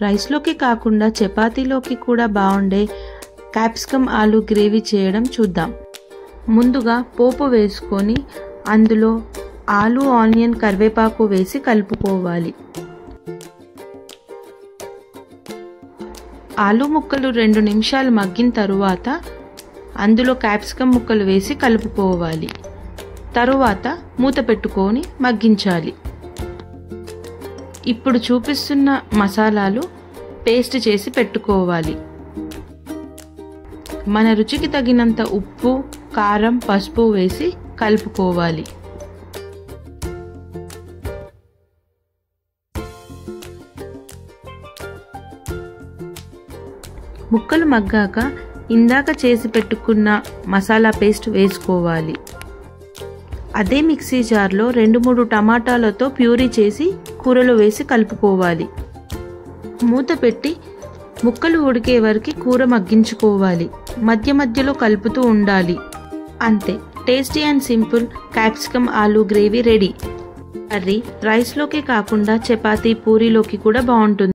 రైస్లోకి కాకుండా చపాతీలోకి కూడా బాగుండే క్యాప్సికమ్ ఆలు గ్రేవీ చేయడం చూద్దాం. ముందుగా పోపు వేసుకొని అందులో ఆలు, ఆనియన్, కరివేపాకు వేసి కలుపుకోవాలి. ఆలు ముక్కలు 2 నిమిషాలు మగ్గిన తరువాత అందులో క్యాప్సికమ్ ముక్కలు వేసి కలుపుకోవాలి. తరువాత మూత పెట్టుకొని మగ్గించాలి. ఇప్పుడు చూపిస్తున్న మసాలాలు పేస్ట్ చేసి పెట్టుకోవాలి. మన రుచికి తగినంత ఉప్పు, కారం, పసుపు వేసి కలుపుకోవాలి. ముక్కలు మగ్గాక ఇందాక చేసి పెట్టుకున్న మసాలా పేస్ట్ వేసుకోవాలి. అదే మిక్సీ జార్లో 2-3 టమాటాలతో ప్యూరీ చేసి కూరలో వేసి కలుపుకోవాలి. మూత పెట్టి ముక్కలు ఉడికే వరకు కూర మగ్గించుకోవాలి. మధ్య మధ్యలో కలుపుతూ ఉండాలి. అంతే, టేస్టీ అండ్ సింపుల్ క్యాప్సికమ్ ఆలు గ్రేవీ రెడీ. కర్రీ రైస్లోకి కాకుండా చపాతీ, పూరీలోకి కూడా బాగుంటుంది.